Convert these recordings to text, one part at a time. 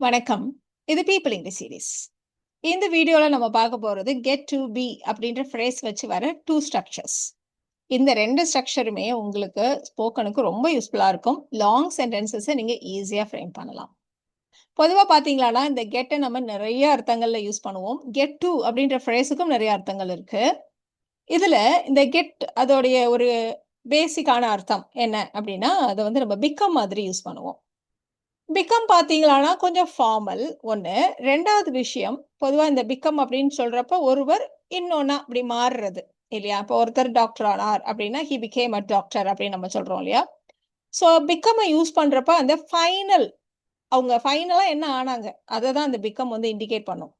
வணக்கம். இது people English series. இந்த வீடியோல நம்ம பார்க்க போறது கெட் டு பி அப்படின்ற ஃப்ரேஸ் வச்சு வர 2 ஸ்ட்ரக்சர்ஸ். இந்த 2 ஸ்ட்ரக்சருமே உங்களுக்கு ஸ்போக்கனுக்கு ரொம்ப யூஸ்ஃபுல்லா இருக்கும். லாங் சென்டென்சஸ நீங்க ஈஸியா ஃப்ரேம் பண்ணலாம். பொதுவா பார்த்தீங்களானா, இந்த கெட்ட நம்ம நெறைய அர்த்தங்கள்ல யூஸ் பண்ணுவோம். கெட் டு அப்படின்ற ஃப்ரேஸுக்கும் நெறைய அர்த்தங்கள் இருக்கு. இதுல இந்த கெட் அதோடைய ஒரு பேசிக்கான அர்த்தம் என்ன அப்படின்னா, அத வந்து நம்ம பிகம் மாதிரி யூஸ் பண்ணுவோம். பிகம் பார்த்தீங்களானா, கொஞ்சம் ஃபார்மல் 1. 2வது விஷயம், பொதுவா இந்த பிகம் அப்படின்னு சொல்றப்ப, ஒருவர் இன்னொன்னா அப்படி மாறுறது இல்லையா? இப்போ ஒருத்தர் டாக்டர் ஆனார் அப்படின்னா, ஹி பிகேம் அ டாக்டர் அப்படின்னு நம்ம சொல்றோம் இல்லையா? ஸோ பிகம்ம யூஸ் பண்றப்ப அந்த ஃபைனல் அவங்க ஃபைனலா என்ன ஆனாங்க? அத தான் அந்த பிகம் வந்து இண்டிகேட் பண்ணும்.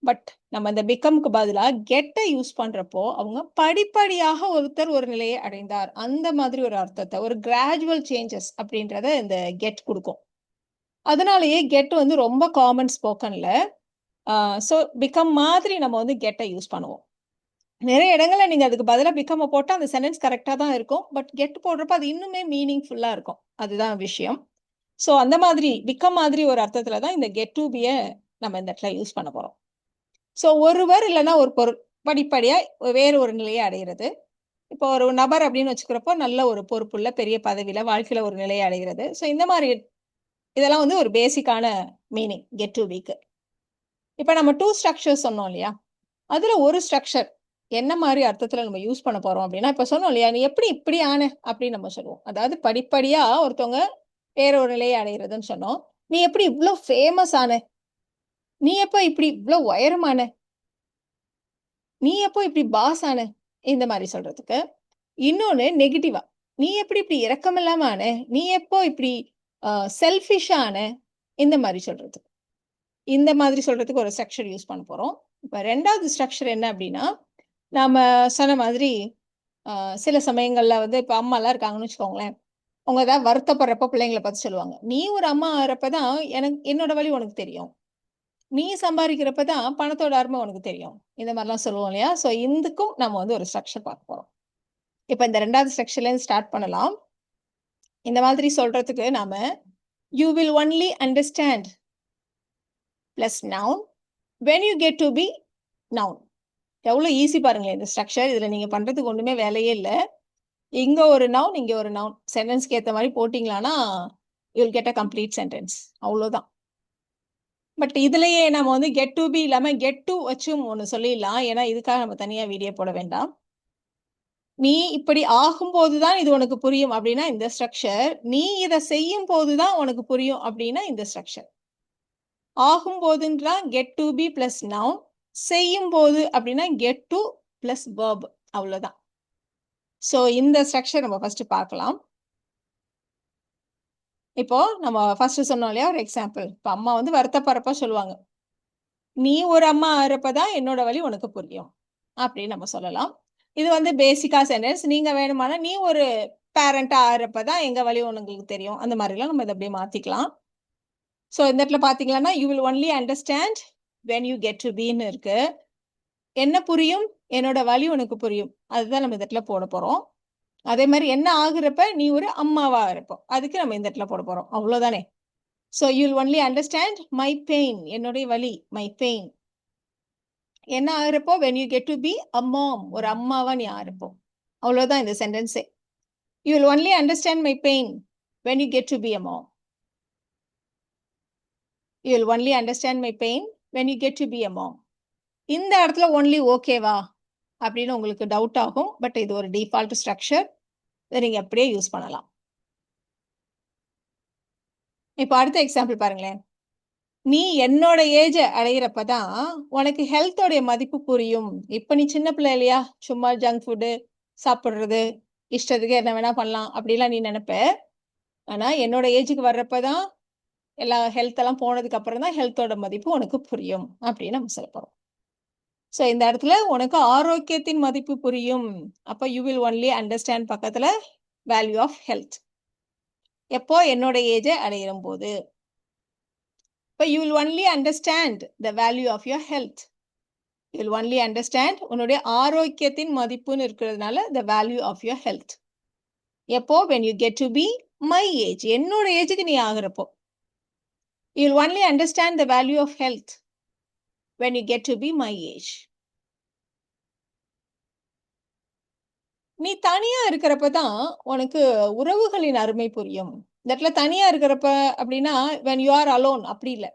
பட் நம்ம இந்த பிகம்க்கு பதிலா கெட்ட யூஸ் பண்றப்போ, அவங்க படிப்படியாக ஒருத்தர் ஒரு நிலையை அடைந்தார். அந்த மாதிரி ஒரு அர்த்தத்த, ஒரு கிராஜுவல் சேஞ்சஸ் அப்படின்றத இந்த கெட் குடுக்கும். அதனாலேயே கெட் வந்து ரொம்ப காமன் ஸ்போக்கன்ல. ஸோ பிகம் மாதிரி நம்ம வந்து கெட்ட யூஸ் பண்ணுவோம். நெறைய இடங்கள்ல நீங்க அதுக்கு பதிலா பிகம்ம போட்டா அந்த சென்டென்ஸ் கரெக்ட்டா தான் இருக்கும். பட் கெட் போடுறப்ப அது இன்னுமே மீனிங்ஃபுல்லா இருக்கும். அதுதான் விஷயம். ஸோ அந்த மாதிரி பிகம் மாதிரி ஒரு அர்த்தத்துல தான் இந்த கெட் டூ பிய நம்ம இந்த இடத்துல யூஸ் பண்ண போறோம். ஸோ ஒருவர் இல்லன்னா ஒரு பொருள் படிப்படியா வேறு ஒரு நிலையை அடையிறது. இப்போ ஒரு நபர் அப்படின்னு வச்சுக்கிறப்போ, நல்ல ஒரு பொறுப்புள்ள பெரிய பதவியில வாழ்க்கையில ஒரு நிலையை அடைகிறது. ஸோ இந்த மாரி இதெல்லாம் வந்து ஒரு பேசிக்கான மீனிங் கெட் டூ பிக்கு. இப்ப நம்ம 2 ஸ்ட்ரக்சர்ஸ் சொன்னோம் இல்லையா? அதுல ஒரு ஸ்ட்ரக்சர் என்ன மாரி அர்த்தத்துல நம்ம யூஸ் பண்ண போறோம் அப்டின்னா, இப்ப சொன்னோம் இல்லையா? "நீ எப்படி இப்படி ஆன?" அப்படின்னு நம்ம சொல்லுவோம். அதாவது படிப்படியா ஒருத்தவங்க வேற ஒரு நிலையை அடையறதுன்னு சொன்னோம். "நீ எப்படி இவ்ளோ ஃபேமஸ் ஆன? நீ எப்ப இப்படி இவ்ளோ உயரமான? நீ எப்போ இப்படி பாஸ் ஆன?" இந்த மாரி சொல்றதுக்கு. இன்னொன்னு நெகட்டிவா, "நீ எப்படி இப்படி இரக்கமில்லாம ஆன? நீ எப்போ இப்படி செல்ஃபிஷ்ஷா ஆன?" இந்த மாரி சொல்றதுக்கு. இந்த மாதிரி சொல்றதுக்கு ஒரு ஸ்ட்ரக்சர் யூஸ் பண்ண போறோம். இப்ப 2வது ஸ்ட்ரக்சர் என்ன அப்டின்னா, நாம சொன்ன மாதிரி அ சில சமயங்கள்ல வந்து இப்ப அம்மாலாம் இருக்காங்கன்னு வச்சுக்கோங்களேன். அவங்க ஏதாவது வருத்தப்படுறப்ப பிள்ளைங்கள பார்த்து சொல்லுவாங்க. "நீ ஒரு அம்மா ஆகுறப்ப தான் என்னோட வலி உனக்கு தெரியும். நீ சம்பாரிக்கிறப்ப தான் பணத்தோட அரும உனக்கு தெரியும்." இந்த மாரிலாம் சொல்லுவோம் இல்லையா? ஸோ இதுக்கும் நம்ம வந்து ஒரு ஸ்ட்ரக்சர் பார்க்க போறோம். இப்ப இந்த 2வது ஸ்ட்ரக்சர்லேருந்து ஸ்டார்ட் பண்ணலாம். இந்த மாதிரி சொல்றதுக்கு நாம "you will only understand" plus noun when you get to be noun. எவ்வளோ ஈஸி பாருங்களேன் இந்த ஸ்ட்ரக்சர். இதுல நீங்க பண்றதுக்கு ஒண்ணுமே வேலையே இல்ல. இங்க ஒரு நவுன், இங்க ஒரு நவுன். சென்டென்ஸ்க்கு ஏத்த மாரி போட்டீங்களான்னா, you will get a complete sentence. அவ்வளோதான். பட் இதுலயே நம்ம வந்து கெட் டூ பி இல்லாம கெட் டூ வச்சும் ஒண்ணு சொல்லிடலாம். ஏன்னா, இதுக்காக நம்ம தனியா வீடியோ போட வேண்டாம். "நீ இப்படி ஆகும்போது தான் இது உனக்கு புரியும்" அப்படின்னா இந்த ஸ்ட்ரக்சர். "நீ இத செய்யும்போது தான் உனக்கு புரியும்" அப்படின்னா இந்த ஸ்ட்ரக்சர். ஆகும்போதுன்றா get to be plus noun. செய்யும்போது அப்படின்னா கெட் டூ பிளஸ் வெர்ப். அவ்வளோதான். ஸோ இந்த ஸ்ட்ரக்சர் நம்ம ஃபர்ஸ்ட் பார்க்கலாம். இப்போ நம்ம ஃபர்ஸ்ட் சொன்னோம் இல்லையா? ஒரு எக்ஸாம்பிள். இப்ப அம்மா வந்து வருத்தப்படுறப்ப சொல்லுவாங்க. "நீ ஒரு அம்மா ஆகுறப்ப தான் என்னோட வலி உனக்கு புரியும்." அப்படின்னு நம்ம சொல்லலாம். இது வந்து பேசிக்கா சென்டென்ஸ். நீங்க வேணுமானா, "நீ ஒரு பேரண்ட்டா ஆகுறப்ப தான் எங்க வலி உங்களுக்கு தெரியும்." அந்த மாரிலாம் நம்ம இத அப்படியே மாத்திக்கலாம். ஸோ இந்த இடத்துல பார்த்தீங்கன்னா, "you will only understand when you get to பின்னு" இருக்கு. என்ன புரியும்? என்னோட வலி உனக்கு புரியும். அதுதான் நம்ம இந்த இடத்துல போடப் போறோம். அதே மாரி என்ன ஆகுறப்ப, நீ ஒரு அம்மாவா இருப்ப. அதுக்கு நம்ம இந்த இடத்துல போடப் போறோம். அவ்வளோதானே! So you will only understand my pain. என்னுடைய வலி. My pain. என்ன ஆகுறப்போ, when you get to be a mom. ஒரு அம்மாவா நீ ஆகுறப்போ. அவ்வளோதான் இந்த சென்டென்ஸே. You will only understand my pain when you get to be a mom. You will only understand my pain when you get to be a mom. இந்த இடத்துல only ஓகேவா? அப்படின்னு உங்களுக்கு டவுட் ஆகும். பட் இது ஒரு டிஃபால்ட் ஸ்ட்ரக்சர். இத நீங்க அப்படியே யூஸ் பண்ணலாம். இப்ப அடுத்த எக்ஸாம்பிள் பாருங்களேன். "நீ என்னோட ஏஜ அடையிறப்ப தான் உனக்கு ஹெல்த்தோடைய மதிப்பு புரியும். இப்ப நீ சின்ன பிள்ளை இல்லையா? சும்மா ஜங்க் ஃபுட்டு சாப்பிடுறது, இஷ்டத்துக்கு என்ன வேணா பண்ணலாம்." அப்படிலாம் நீ நெனப்ப. ஆனா என்னோட ஏஜுக்கு வர்றப்ப தான் எல்லா ஹெல்த் எல்லாம் போனதுக்கு அப்புறம் தான் ஹெல்த்தோட மதிப்பு உனக்கு புரியும். அப்படின்னு நம்ம சொல்லப் போறோம். ஸோ இந்த இடத்துல உனக்கு ஆரோக்கியத்தின் மதிப்பு புரியும். அப்ப யூ வில் ஒன்லி அண்டர்ஸ்டாண்ட் பக்கத்துல வேல்யூ ஆஃப் ஹெல்த். எப்போ? என்னோட ஏஜ அடையும்போது. இப்ப you will only understand the value of your health. You will only understand உன்னுடைய ஆரோக்கியத்தின் மதிப்புன்னு இருக்கிறதுனால the value of your health. எப்போ? When you get to be my age. என்னோட ஏஜுக்கு நீ ஆகுறப்போ. You'll only understand the value of health when you get to be my age. நீ தனியா இருக்கிறப்ப தான் உனக்கு உறவுகளின் அருமை புரியும். இந்த இடத்துல தனியா இருக்கிறப்ப அப்படின்னா, when you are alone அப்படி இல்ல.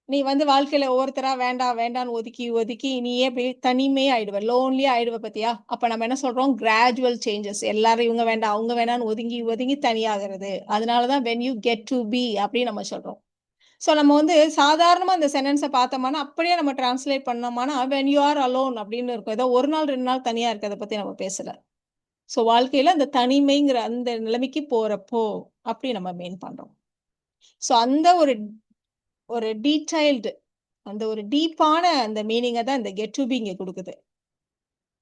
நீ வந்து வாழ்க்கையில ஒவ்வொருத்தரா வேண்டாம், வேண்டான்னு ஒதுக்கி, ஒதுக்கி நீயே அப்படியே தனிமையா ஆயிடுவ. லோன்லியா ஆயிடுவ பாத்தியா? அப்ப நம்ம என்ன சொல்றோம்? Gradual changes. எல்லாரும் இவங்க வேண்டாம், அவங்க வேணான்னு ஒதுங்கி, ஒதுங்கி தனியாகிறது. அதனால தான் when you get to be அப்படின்னு நம்ம சொல்றோம். ஸோ நம்ம வந்து சாதாரணமா இந்த சென்டென்ஸ பார்த்தோம்னா, அப்படியே நம்ம டிரான்ஸ்லேட் பண்ணோம்னா, when you are alone அப்படின்னு இருக்கும். ஏதோ 1 நாள், 2 நாள் தனியா இருக்கிறத பத்தி நம்ம பேசல. ஸோ வாழ்க்கையில அந்த தனிமைங்கிற அந்த நிலைமைக்கு போறப்போ, அப்படி நம்ம மீன் பண்றோம். ஸோ அந்த ஒரு டீடைல்டு அந்த ஒரு டீப்பான அந்த மீனிங்க தான் இந்த கெட் டு பி இங்க குடுக்குது.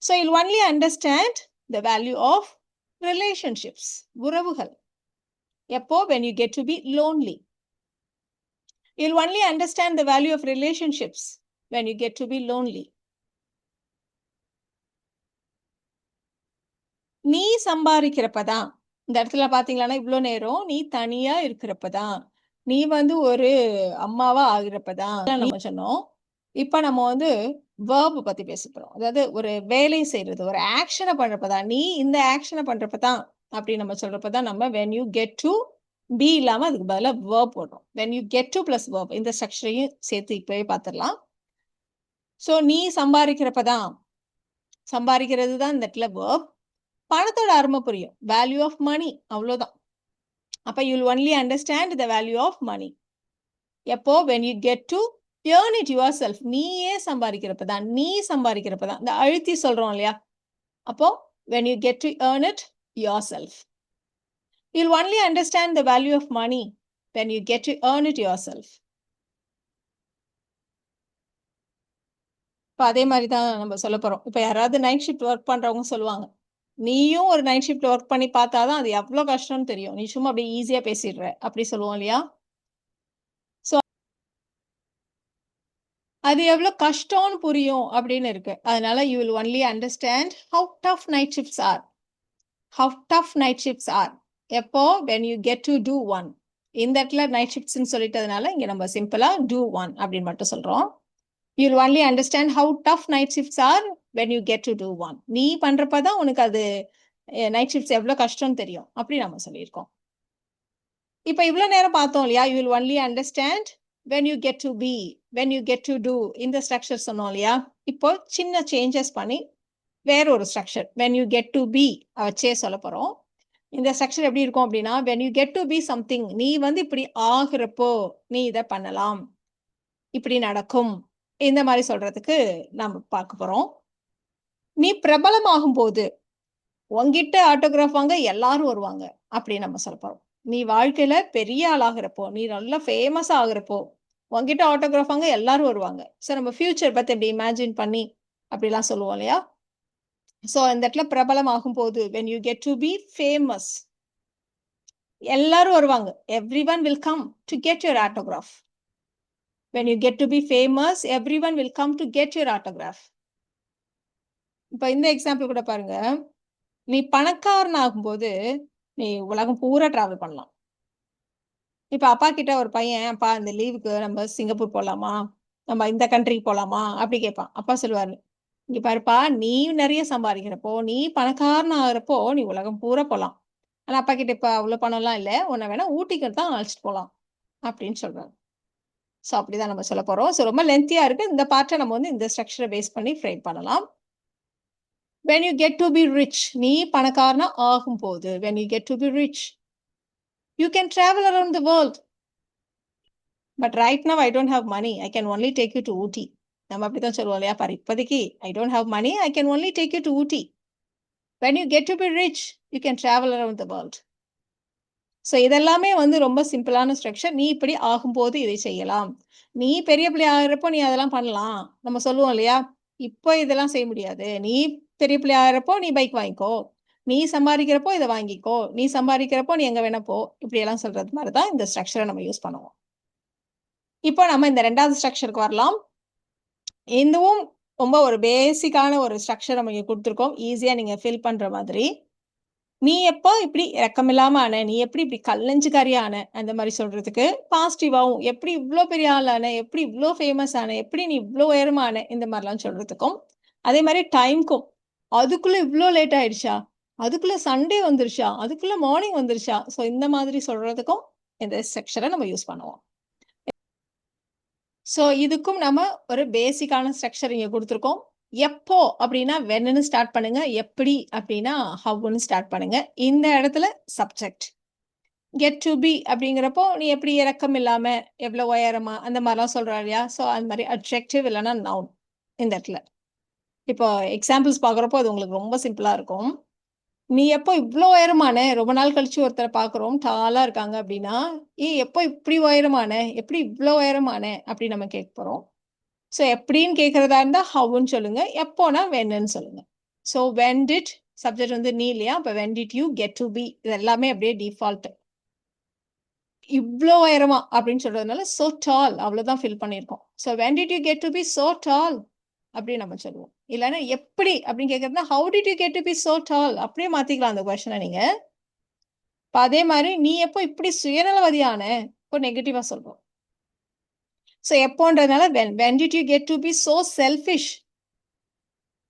So you'll only understand the value of relationships, உறவுகள். எப்போ? when you get to be lonely. You'll only understand the value of relationships when you get to be lonely. நீ சம்பாதிக்கிறப்ப தான், இந்த இடத்துல பார்த்தீங்களான்னா, இவ்ளோ நேரம் நீ தனியா இருக்கிறப்ப தான், நீ வந்து ஒரு அம்மாவா ஆகுறப்ப தான் நம்ம சொன்னோம். இப்ப நம்ம வந்து வெர்ப் பத்தி பேசப் போறோம். அதாவது ஒரு வேலை செய்றது, ஒரு ஆக்ஷன பண்றப்ப தான், நீ இந்த ஆக்ஷன பண்றப்ப தான் அப்படின்னு நம்ம சொல்றப்ப தான் நம்ம when you get to be இல்லாம அதுக்கு பதிலா வெர்ப் போடுறோம். when you get to plus verb இந்த ஸ்ட்ரக்சரையும் சேர்த்து இப்பவே பார்த்துடலாம். ஸோ நீ சம்பாதிக்கிறப்ப தான், சம்பாதிக்கிறது தான் இந்த இடத்துல வெர்ப். பணத்தோட அருமை புரியும். வேல்யூ ஆஃப் மணி அவ்வளோதான். அப்ப you will only understand the value of money. எப்போ? when you get to earn it yourself. நீயே சம்பாதிக்கிறப்ப தான், நீ சம்பாதிக்கிறப்ப தான். இந்த அழுத்தி சொல்றோம் இல்லையா? அப்போ when you get to earn it yourself. You'll only understand the value of money when you get to earn it yourself. இப்ப அதே மாதிரி தான் நம்ம சொல்லப் போறோம். இப்ப யாராவது நைட் ஷிஃப்ட் ஒர்க் பண்றவங்க சொல்லுவாங்க. நீயும் ஒரு நைட் ஷிஃப்ட் ஒர்க் பண்ணி பார்த்தா தான் அது எவ்ளோ கஷ்டம்னு தெரியும். நீ சும்மா அப்படியே ஈஸியா பேசிடுற. அப்படி சொல்லுவோம் இல்லையா? ஸோ அது எவ்ளோ கஷ்டம்னு புரியும் அப்படின்னு இருக்கு. அதனால you will only understand how tough night shifts are. How tough night shifts are. எப்போ? when you get to do one. இந்த இடத்துல நைட் ஷிஃப்ட்ஸ்ன்னு சொல்லிட்டதுனால இங்க நம்ம சிம்பிளா do one அப்படின்னு மட்டும் சொல்றோம். You'll only understand how tough night shifts are when you get to do one. நீ பண்றப்ப தான் உனக்கு அது நைட் ஷிஃப்ட்ஸ் எவ்ளோ கஷ்டம்னு தெரியும். அப்படி நம்ம சொல்லியிருக்கோம். இப்ப இவ்ளோ நேரம் பார்த்தோம் இல்லையா? you will only understand when you get to be, when you get to do இந்த ஸ்ட்ரக்சர் சொன்னோம் இல்லையா? இப்போ சின்ன சேஞ்சஸ் பண்ணி வேற ஒரு structure when you get to be வச்சே சொல்லப் போறோம். இந்த ஸ்ட்ரக்சர் எப்படி இருக்கும் அப்படின்னா, when you get to be something, நீ வந்து இப்படி ஆகுறப்போ நீ இத பண்ணலாம், இப்படி நடக்கும், இந்த மாதிரி சொல்றதுக்கு நாம பார்க்க போறோம். நீ பிரபலமாகும் போது உன்கிட்ட ஆட்டோகிராஃப் வாங்க எல்லாரும் வருவாங்க அப்படின்னு நம்ம சொல்லப் போறோம். நீ வாழ்க்கையில பெரிய ஆளாகிறப்போ, நீ நல்லா ஃபேமஸ் ஆகுறப்போ, உன்கிட்ட ஆட்டோகிராஃப் வாங்க எல்லாரும் வருவாங்க. ஸோ நம்ம ஃபியூச்சர் பத்தி இப்படி இமேஜின் பண்ணி அப்படிலாம் சொல்லுவோம் இல்லையா? ஸோ இந்த இடத்துல பிரபலமாகும் போது when you get to be famous, எல்லாரும் வருவாங்க. everyone will come to get your autograph. when you get to be famous, everyone will come to get your autograph. இப்ப இந்த எக்ஸாம்பிள் கூட பாருங்க. நீ பணக்காரன் ஆகும்போது நீ உலகம் பூரா டிராவல் பண்ணலாம். இப்ப அப்பா கிட்ட ஒரு பையன், "அப்பா இந்த லீவுக்கு நம்ம சிங்கப்பூர் போலாமா? நம்ம இந்த கண்ட்ரிக்கு போலாமா?" அப்படி கேட்பான். அப்பா சொல்லுவாரு, "இங்க பாருப்பா, நீ நெறைய சம்பாதிக்கிறப்போ, நீ பணக்காரன் ஆகுறப்போ நீ உலகம் பூரா போலாம். ஆனா அப்பா கிட்ட இப்ப அவ்வளோ பணம்லாம் இல்ல. உன்ன வேணா ஊட்டிக்கு தான் அழைச்சிட்டு போலாம்." அப்படின்னு சொல்றாரு. ஸோ அப்படிதான் நம்ம சொல்லப் போறோம். ஸோ ரொம்ப லென்த்தியா இருக்கு. இந்த பார்ட்ட நம்ம வந்து இந்த ஸ்ட்ரக்சர பேஸ் பண்ணி ஃப்ரேம் பண்ணலாம். when you get to be rich, நீ பணக்காரனா ஆகும்போது when you get to be rich, you can travel around the world. But right now I don't have money. I can only take you to Ooty. நம்ம அப்படித்தான் சொல்லுவோம் இல்லையா? பாரு இப்போதைக்கு I don't have money. I can only take you to Ooty. When you get to be rich, you can travel around the world. So இதெல்லாமே வந்து ரொம்ப சிம்பிளான ஸ்ட்ரக்சர். நீ இப்படி ஆகும்போது இதை செய்யலாம். நீ பெரிய பிள்ளை ஆகுறப்போ நீ அதெல்லாம் பண்ணலாம். நம்ம சொல்லுவோம் இல்லையா? இப்போ இதெல்லாம் செய்ய முடியாது. நீ பெரிய பிள்ளை ஆகுறப்போ நீ பைக் வாங்கிக்கோ. நீ சம்பாதிக்கிறப்போ இத வாங்கிக்கோ. நீ சம்பாதிக்கிறப்போ நீ எங்க வேணா போ. இப்படியெல்லாம் சொல்றது மாதிரி தான் இந்த ஸ்ட்ரக்சர நம்ம யூஸ் பண்ணுவோம். இப்போ நம்ம இந்த 2வது ஸ்ட்ரக்சருக்கு வரலாம். இதுவும் ரொம்ப ஒரு பேசிக்கான ஒரு ஸ்ட்ரக்சர் நம்ம இங்க குடுத்துருக்கோம். ஈஸியா நீங்க ஃபில் பண்ற மாதிரி. நீ எப்போ இப்படி இரக்கமில்லாம ஆன? நீ எப்படி இப்படி கல்லஞ்சுக்காரியா ஆன? அந்த மாரி சொல்றதுக்கு, பாசிட்டிவாவும் எப்படி இவ்ளோ பெரிய ஆள் ஆன? எப்படி இவ்ளோ ஃபேமஸ் ஆன? எப்படி நீ இவ்ளோ உயரமா ஆன? இந்த மாரிலாம் சொல்றதுக்கும், அதே மாரி டைம்க்கும், அதுக்குள்ள இவ்ளோ லேட் ஆயிடுச்சா? அதுக்குள்ள சண்டே வந்துருச்சா? அதுக்குள்ள மார்னிங் வந்துருச்சா? ஸோ இந்த மாதிரி சொல்றதுக்கும் இந்த ஸ்ட்ரக்சர நம்ம யூஸ் பண்ணுவோம். ஸோ இதுக்கும் நம்ம ஒரு பேசிக்கான ஸ்ட்ரக்சர் இங்க குடுத்துருக்கோம். எப்போ அப்படின்னா வென்ன்னு ஸ்டார்ட் பண்ணுங்க. எப்படி அப்படின்னா ஹவ்வுன்னு ஸ்டார்ட் பண்ணுங்க. இந்த இடத்துல சப்ஜெக்ட். கெட் டூ பி அப்படிங்கிறப்போ, நீ எப்படி இரக்கம் இல்லாம, எவ்வளோ உயரமா, அந்த மாரிலாம் சொல்றா இல்லையா? ஸோ அந்த மாரி அட்ஜெக்டிவ் இல்லன்னா நவுன் இந்த இடத்துல. இப்போ எக்ஸாம்பிள்ஸ் பார்க்குறப்போ அது உங்களுக்கு ரொம்ப சிம்பிளா இருக்கும். நீ எப்போ இவ்ளோ உயரமான? ரொம்ப நாள் கழிச்சு ஒருத்தர பார்க்குறோம். டாலா இருக்காங்க அப்படின்னா, "ஏய் எப்போ இப்படி உயரமான? எப்படி இவ்ளோ உயரமான?" அப்படி நம்ம கேட்க போறோம். ஸோ எப்படின்னு கேட்கிறதா இருந்தா ஹவ்வுன்னு சொல்லுங்க. எப்போனா வென்ன்னு சொல்லுங்க. ஸோ வென் டிட் சப்ஜெக்ட் வந்து நீ இல்லையா? அப்ப when did you get to be இது எல்லாமே அப்படியே டிஃபால்ட். இவ்ளோ உயரமா அப்படின்னு சொல்றதுனால சோ டால் அவ்வளோதான் ஃபில் பண்ணியிருக்கோம். So when did you get to be so tall அப்படின்னு நம்ம சொல்லுவோம். இல்லன்னா எப்படி அப்படின்னு கேட்கறதுனா how did you get to be so tall அப்படியே மாத்திக்கலாம் அந்த கொஸ்டினை நீங்க. இப்ப அதே மாதிரி நீ எப்போ இப்படி சுயநலவதியான இப்போ நெகட்டிவா சொல்றோம். ஸோ எப்போன்றதுனால when did you get to be so selfish?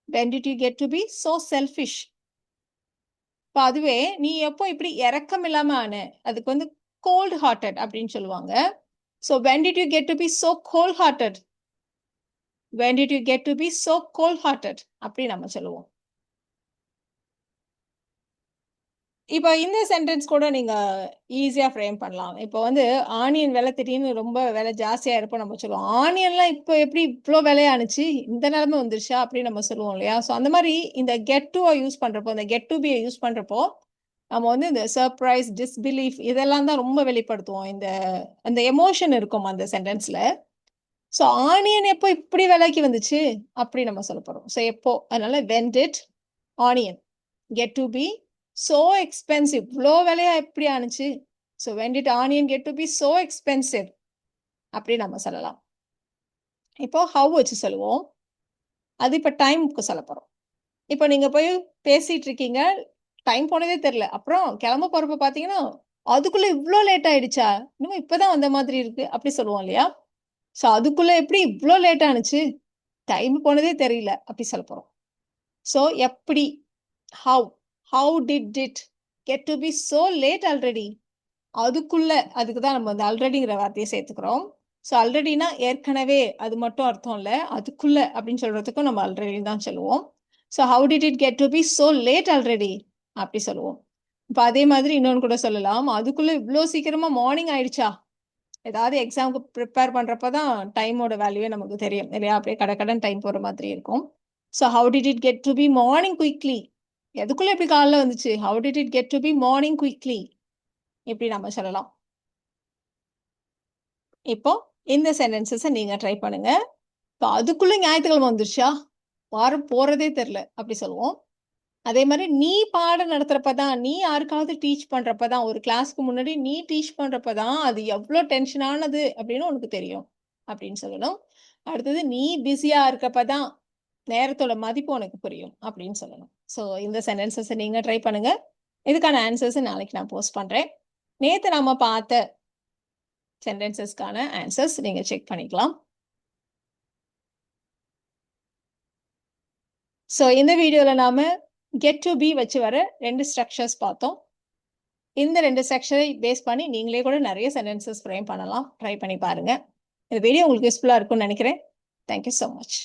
When did you get to be so selfish? இப்ப அதுவே நீ எப்போ இப்படி இரக்கம் இல்லாம ஆன? அதுக்கு வந்து cold hearted அப்படின்னு சொல்லுவாங்க. So when did you get to be so cold hearted? When did you get to be so cold hearted? அப்படி நம்ம சொல்லுவோம். இப்ப இந்த சென்டென்ஸ் கூட நீங்க ஈஸியா ஃப்ரேம் பண்ணலாம். இப்ப வந்து ஆனியன் விலை திடீர்னு ரொம்ப விலை ஜாஸ்தியா இருப்போ நம்ம சொல்லுவோம். ஆனியன்லாம் இப்ப எப்படி இவ்ளோ விலையானுச்சு? இந்த நிலைமை வந்துருச்சா? அப்படின்னு நம்ம சொல்லுவோம் இல்லையா? ஸோ அந்த மாரி இந்த கெட் டூவ யூஸ் பண்றப்போ, இந்த கெட் டூ பிய யூஸ் பண்றப்போ, நம்ம வந்து இந்த சர்ப்ரைஸ், டிஸ்பிலீஃப் இதெல்லாம் தான் ரொம்ப வெளிப்படுத்துவோம். இந்த அந்த எமோஷன் இருக்கும் அந்த சென்டென்ஸ்ல. ஸோ ஆனியன் எப்போ இப்படி விலைக்கு வந்துச்சு? அப்படி நம்ம சொல்லப் போறோம். ஸோ எப்போ? அதனால when did onion get to be so expensive? இவ்ளோ விலையா எப்படி ஆனுச்சு? So when did onion get to be so expensive? அப்படி நம்ம சொல்லலாம். இப்போ ஹவ் வச்சு சொல்லுவோம். அது இப்ப டைம்க்கு சொல்லப் போறோம். இப்போ நீங்க போய் பேசிட்டு இருக்கீங்க. டைம் போனதே தெரியல. அப்புறம் கிளம்ப போறப்ப பார்த்தீங்கன்னா, அதுக்குள்ள இவ்ளோ லேட் ஆயிடுச்சா? இன்னும் இப்பதான் வந்த மாதிரி இருக்கு. அப்படி சொல்லுவோம் இல்லையா? ஸோ அதுக்குள்ள எப்படி இவ்ளோ லேட் ஆனுச்சு? டைம் போனதே தெரியல. அப்படி சொல்லப் போறோம். ஸோ எப்படி? How? How did it get to be so late already? அதுக்குள்ள அதுக்கு தான் நம்ம வந்து ஆல்ரெடிங்கிற வார்த்தையை சேர்த்துக்கிறோம். ஸோ ஆல்ரெடினா ஏற்கனவே அது மட்டும் அர்த்தம் இல்ல. அதுக்குள்ள அப்படின்னு சொல்றதுக்கும் நம்ம ஆல்ரெடி தான் சொல்லுவோம். So how did it get to be so late already? அப்படி சொல்லுவோம். இப்ப அதே மாதிரி இன்னொன்னு கூட சொல்லலாம். அதுக்குள்ள இவ்ளோ சீக்கிரமா மார்னிங் ஆயிடுச்சா? ஏதாவது எக்ஸாம்க்கு ப்ரிப்பேர் பண்றப்ப தான் டைமோட வேல்யூவே நமக்கு தெரியும் இல்லையா? அப்படியே கடகடன்னு டைம் போற மாதிரி இருக்கும். So how did it get to be morning quickly? எதுக்குள்ள இப்படி காலைல வந்துச்சு? How did it get to be morning quickly? இப்படி நம்ம சொல்லலாம். இப்போ இந்த சென்டென்சஸ நீங்க ட்ரை பண்ணுங்க. இப்ப அதுக்குள்ள ஞாயித்துக்கிழமை வந்துருச்சா? வாரம் போறதே தெரியல. அப்படி சொல்லுவோம். அதே மாரி நீ பாடம் நடத்துறப்ப தான், நீ யாருக்காவது டீச் பண்றப்ப தான், ஒரு கிளாஸ்க்கு முன்னாடி நீ டீச் பண்றப்ப தான், அது எவ்ளோ டென்ஷனானது அப்படின்னு உனக்கு தெரியும். அப்படின்னு சொல்லணும். அடுத்தது நீ பிஸியா இருக்கப்ப தான், நேரத்தோட மதிப்பு உனக்கு புரியும். அப்படின்னு சொல்லணும். ஸோ இந்த சென்டென்சஸ நீங்க ட்ரை பண்ணுங்க. இதுக்கான ஆன்சர்ஸ நாளைக்கு நான் போஸ்ட் பண்றேன். நேத்து நாம பார்த்த சென்டென்சஸ்க்கான ஆன்சர்ஸ் நீங்க செக் பண்ணிக்கலாம். ஸோ இந்த வீடியோல நாம கெட் டூ பி வச்சு வர 2 ஸ்ட்ரக்சர்ஸ் பார்த்தோம். இந்த 2 ஸ்ட்ரக்சரை பேஸ் பண்ணி நீங்களே கூட நெறைய சென்டென்சஸ் ஃப்ரேம் பண்ணலாம். ட்ரை பண்ணி பாருங்க. இந்த வீடியோ உங்களுக்கு யூஸ்ஃபுல்லா இருக்கும்னு நெனைக்கிறேன். Thank you so much.